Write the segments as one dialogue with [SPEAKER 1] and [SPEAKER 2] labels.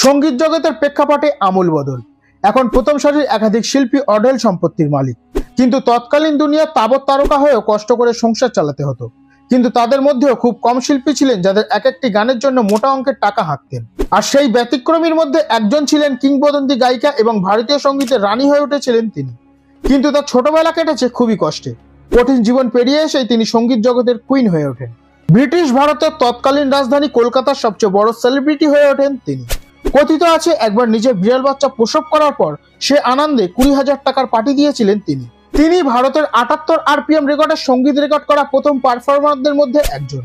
[SPEAKER 1] সঙ্গীত জগতের প্রেক্ষাপটে আমূল বদল। এখন প্রথম সারির একাধিক শিল্পী অঢেল সম্পত্তির মালিক, কিন্তু তৎকালীন দুনিয়া তাবৎ তারকা হয়েও কষ্ট করে সংসার চালাতে হতো। কিন্তু তাদের মধ্যেও খুব কম শিল্পী ছিলেন যাদের এক একটি গানের জন্য মোটা অঙ্কের টাকা হাঁকতেন। আর সেই ব্যতিক্রমীর মধ্যে একজন ছিলেন কিংবদন্তি গায়িকা এবং ভারতীয় সঙ্গীতের রানী হয়ে উঠেছিলেন তিনি। কিন্তু তার ছোটবেলা কেটেছে খুবই কষ্টে। কঠিন জীবন পেরিয়ে এসেই তিনি সঙ্গীত জগতের কুইন হয়ে ওঠেন। ব্রিটিশ ভারতের তৎকালীন রাজধানী কলকাতার সবচেয়ে বড় সেলিব্রিটি হয়ে ওঠেন তিনি। কথিত আছে একবার নিজের বিড়াল বাচ্চা প্রসব করার পর সে আনন্দে 20,000 টাকার পার্টি দিয়েছিলেন তিনি। তিনি ভারতের 78 RPM রেকর্ডের সঙ্গীত রেকর্ড করা প্রথম পারফর্মারদের মধ্যে একজন।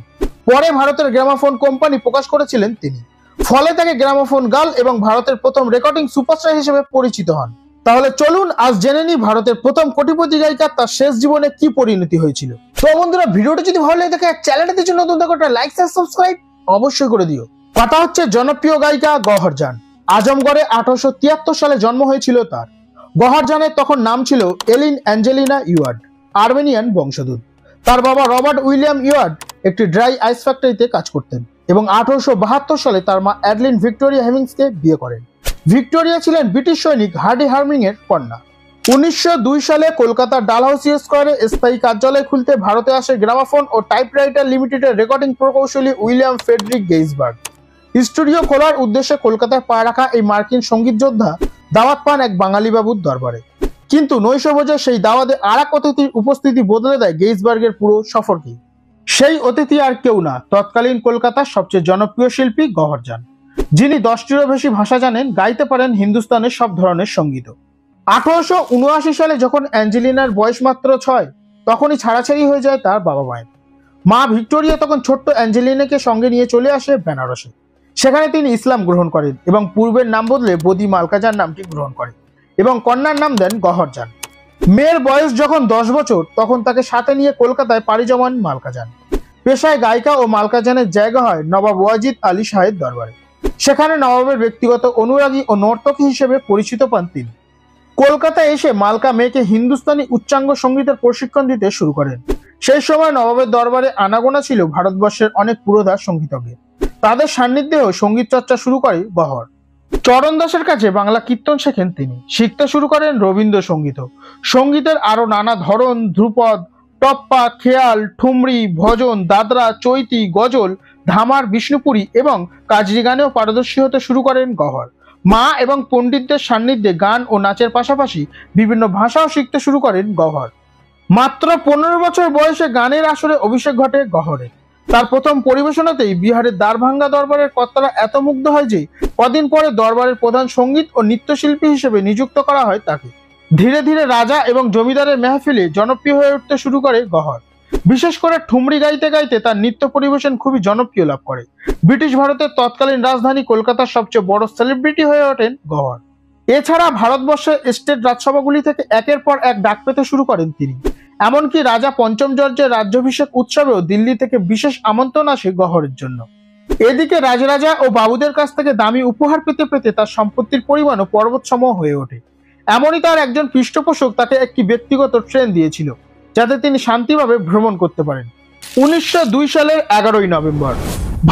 [SPEAKER 1] পরে ভারতের গ্রামাফোন কোম্পানি প্রকাশ করেছিলেন তিনি। ফলে তাকে গ্রামাফোন গার্ল এবং ভারতের প্রথম রেকর্ডিং সুপারস্টার হিসেবে পরিচিত হন। তাহলে চলুন আজ জেনে নিই ভারতের প্রথম কোটিপতি গায়িকা তার শেষ জীবনে কি পরিণতি হয়েছিল। তো বন্ধুরা, ভিডিওটি যদি ভালো লাগে থাকে চ্যানেলটিতে জন্য নতুন থাকলে লাইক আর সাবস্ক্রাইব অবশ্যই করে দিও। কথা হচ্ছে জনপ্রিয় গায়িকা গওহর জান। আজমগড়ে 1873 সালে জন্ম হয়েছিল তার। গওহর জানের তখন নাম ছিল এলিন অ্যাঞ্জেলিনা ইওয়ার্ড, আর্মেনিয়ান বংশোদ্ভূত। তার বাবা রবার্ট উইলিয়াম ইওয়ার্ড একটি ড্রাই আইস ফ্যাক্টরিতে কাজ করতেন এবং 1872 সালে তার মা অ্যাডলিন ভিক্টোরিয়া হেমিংসকে বিয়ে করেন। ভিক্টোরিয়া ছিলেন ব্রিটিশ সৈনিক হার্ডি হার্মিং এর কন্যা। 1902 সালে কলকাতার ডালহাউসি স্কোয়ারে স্থায়ী কার্যালয় খুলতে ভারতে আসে গ্রামাফোন ও টাইপরাইটার লিমিটেডের রেকর্ডিং প্রকৌশলী উইলিয়াম ফ্রেডরিক গেইসবার্গ। স্টুডিও খোলার উদ্দেশ্যে কলকাতায় পা রাখা এই মার্কিন সঙ্গীত যোদ্ধা দাওয়াত পান এক বাঙালি বাবুর দরবারে। কিন্তু নৈশভোজে সেই দাওয়াতে আর এক অতিথির উপস্থিতি বদলে দেয় গেইসবার্গের পুরো সফরকে। সেই অতিথি আর কেউ না, তৎকালীন কলকাতার সবচেয়ে জনপ্রিয় শিল্পী গওহর জান, যিনি 10টিরও বেশি ভাষা জানেন, গাইতে পারেন হিন্দুস্তানের সব ধরনের সঙ্গীত। 1879 সালে যখন অ্যাঞ্জেলিনার বয়স মাত্র 6, তখনই ছাড়াছাড়ি হয়ে যায় তার বাবা মায়ের। মা ভিক্টোরিয়া তখন ছোট্ট অ্যাঞ্জেলিনাকে সঙ্গে নিয়ে চলে আসে বেনারসে। সেখানে তিনি ইসলাম গ্রহণ করেন এবং পূর্বের নাম বদলে বদি মালকাজান নামটি গ্রহণ করেন এবং কন্যার নাম দেন গওহর জান। মেয়ের বয়স যখন 10 বছর, তখন তাকে সাথে নিয়ে কলকাতায় পাড়ি জমান মালকাজান। পেশায় গায়িকা ও মালকাজানের জায়গা হয় নবাব ওয়াজিদ আলী শাহের দরবারে। সেখানে নবাবের ব্যক্তিগত অনুরাগী ও নর্তকী হিসেবে পরিচিত পান তিনি। কলকাতায় এসে মালকা মেয়েকে হিন্দুস্তানি উচ্চাঙ্গ সঙ্গীতের প্রশিক্ষণ দিতে শুরু করেন। সেই সময় নবাবের দরবারে আনাগোনা ছিল ভারতবর্ষের অনেক পুরোধা সঙ্গীতজ্ঞের। তাদের সান্নিধ্যেও সঙ্গীত চর্চা শুরু করে গওহর। চরণ দাসের কাছে বাংলা কীর্তন শেখেন তিনি। শিখতে শুরু করেন রবীন্দ্রসঙ্গীত। সঙ্গীতের আরো নানা ধরন, ধ্রুপদ, টপ্পা, খেয়াল, ঠুমরি, ভজন, দাদরা, চৈতি, গজল, ধামার, বিষ্ণুপুরী এবং কাজরি গানেও পারদর্শী হতে শুরু করেন গওহর। মা এবং পণ্ডিতদের সান্নিধ্যে গান ও নাচের পাশাপাশি বিভিন্ন ভাষাও শিখতে শুরু করেন গওহর। মাত্র 15 বছর বয়সে গানের আসরে অভিষেক ঘটে গওহরের। তার প্রথম পরিবেশনাতেই বিহারের দ্বারভাঙ্গা দরবারের কর্তারা এত মুগ্ধ হয় যে কদিন পরে দরবারের প্রধান সঙ্গীত ও নৃত্যশিল্পী হিসেবে নিযুক্ত করা হয় তাকে। ধীরে ধীরে রাজা এবং জমিদারের মেহফিলে জনপ্রিয় হয়ে উঠতে শুরু করে গওহর। বিশেষ করে ঠুমরি গাইতে গাইতে তার নৃত্য পরিবেশন খুবই জনপ্রিয় লাভ করে। ব্রিটিশ ভারতের তৎকালীন রাজধানী কলকাতার সবচেয়ে বড় সেলিব্রিটি হয়ে ওঠেন গওহর। এছাড়া ভারতবর্ষের স্টেট রাজসভাগুলি থেকে একের পর এক ডাক পেতে শুরু করেন তিনি। এমনকি রাজা পঞ্চম জর্জের রাজ্যাভিষেক উৎসবেও দিল্লি থেকে বিশেষ আমন্ত্রণ আসে গওহরের জন্য। এদিকে রাজরাজা ও বাবুদের কাছ থেকে দামি উপহার পেতে পেতে তার সম্পত্তির পরিমাণও পর্বতসম হয়ে ওঠে। এমনই তার একজন পৃষ্ঠপোষক তাকে একটি ব্যক্তিগত ট্রেন দিয়েছিল, যাতে তিনি শান্তিভাবে ভ্রমণ করতে পারেন। 1902 সালের 11ই নভেম্বর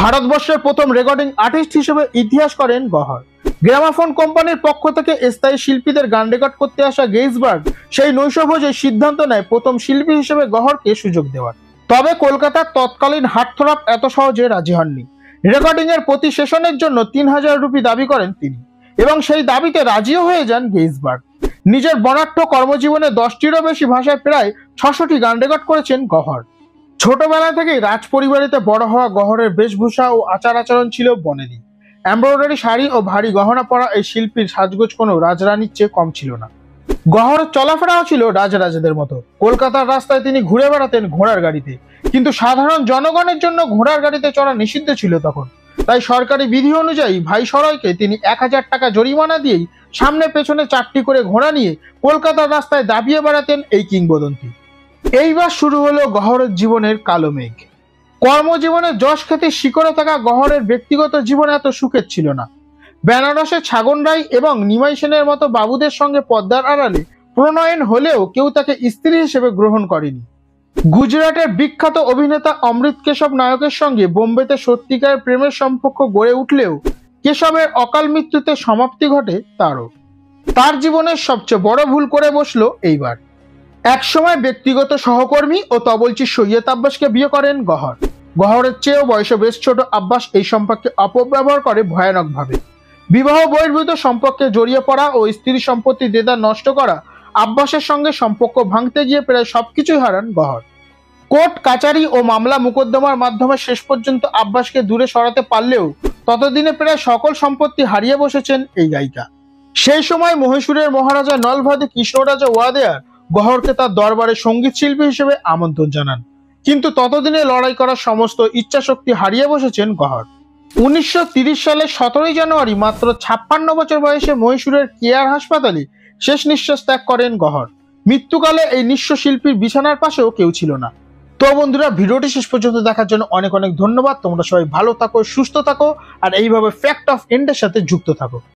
[SPEAKER 1] ভারতবর্ষের প্রথম রেকর্ডিং আর্টিস্ট হিসেবে ইতিহাস করেন গওহর। গ্রামাফোন কোম্পানির পক্ষ থেকে স্থায়ী শিল্পীদের গান রেকর্ড করতে আসা গেইসবার্গ সেই নৈশভোজে সিদ্ধান্ত নেয় প্রথম শিল্পী হিসেবে গওহরকে সুযোগ দেওয়ার। তবে কলকাতার তৎকালীন হার্টথ্রব এত সহজে রাজি হননি। রেকর্ডিং এর প্রতি সেশনের জন্য 3000 রুপি দাবি করেন তিনি এবং সেই দাবিতে রাজিও হয়ে যান গেইসবার্গ। নিজের বর্ণাঢ্য কর্মজীবনে 10টিরও বেশি ভাষায় প্রায় 600টি গান রেকর্ড করেছেন গওহর। ছোটবেলা থেকেই রাজ পরিবারেতে বড় হওয়া গওহরের বেশভূষা ও আচার আচরণ ছিল বনেদি। এমব্রয়ডারি শাড়ি ও ভারী গহনা পরা এই শিল্পীর সাজগোজ কোনো রাজরানীর চেয়ে কম ছিল না। গওহরের চলাফেরাও ছিল রাজরাজাদের মতো। কলকাতার রাস্তায় তিনি ঘুরে বেড়াতেন ঘোড়ার গাড়িতে, কিন্তু সাধারণ জনগণের জন্য ঘোড়ার গাড়িতে চড়া নিষিদ্ধ ছিল তখন। তাই সরকারি বিধি অনুযায়ী ভাইসরয়কে তিনি 1000 টাকা জরিমানা দিয়েই সামনে পেছনে 4টি করে ঘোড়া নিয়ে কলকাতার রাস্তায় দাবিয়ে বেড়াতেন এই কিংবদন্তি। এইবার শুরু হলো গওহরের জীবনের কালো মেঘ। কর্মজীবনে যশ খ্যাতির শিখরে থাকা গওহরের ব্যক্তিগত জীবন এত সুখের ছিল না। বেনারসে ছাগন রায় এবং নিমাই সেনের মতো বাবুদের সঙ্গে পর্দার আড়ালে প্রণয়ন হলেও কেউ তাকে স্ত্রী হিসেবে গ্রহণ করেনি। গুজরাটের বিখ্যাত অভিনেতা অমৃত কেশব নায়কের সঙ্গে বোম্বেতে সত্যিকার প্রেমের সম্পর্ক গড়ে উঠলেও কেশবের অকাল মৃত্যুতে সমাপ্তি ঘটে তারও। তার জীবনের সবচেয়ে বড় ভুল করে বসলো এইবার। একসময় ব্যক্তিগত সহকর্মী ও তবলচি সৈয়দ আব্বাসকে বিয়ে করেন গহর। গহরের চেয়েও বয়সে বেশ ছোট আব্বাস এই সম্পর্কে অপব্যবহার করে ভয়ানকভাবে। বিবাহ বহির্ভূত সম্পর্কে জড়িয়ে পড়া ও স্ত্রী সম্পত্তি দেদার নষ্ট করা আব্বাসের সঙ্গে সম্পর্ক ভাঙতে গিয়ে প্রায় সবকিছুই হারান গহর। কোর্ট কাচারি ও মামলা মোকদ্দমার মাধ্যমে শেষ পর্যন্ত আব্বাসকে দূরে সরাতে পারলেও ততদিনে প্রায় সকল সম্পত্তি হারিয়ে বসেছেন এই গায়িকা। সেই সময় মহীশূরের মহারাজা নলভাদে কৃষ্ণরাজা ওয়াদেয়ার গহরকে তার দরবারে সঙ্গীত শিল্পী হিসেবে আমন্ত্রণ জানান, কিন্তু ততদিনে লড়াই করার সমস্ত ইচ্ছাশক্তি হারিয়ে বসেছেন গহর। 1930 সালের 17 জানুয়ারি মাত্র 56 বছর বয়সে মহীশূরের কেয়ার হাসপাতালে শেষ নিঃশ্বাস ত্যাগ করেন গহর। মৃত্যুকালে এই নিঃস্ব শিল্পীর বিছানার পাশেও কেউ ছিল না। তো বন্ধুরা, ভিডিওটি শেষ পর্যন্ত দেখার জন্য অনেক অনেক ধন্যবাদ। তোমরা সবাই ভালো থাকো, সুস্থ থাকো আর এইভাবে ফ্যাক্ট অফ ইন্ডিয়ার সাথে যুক্ত থাকো।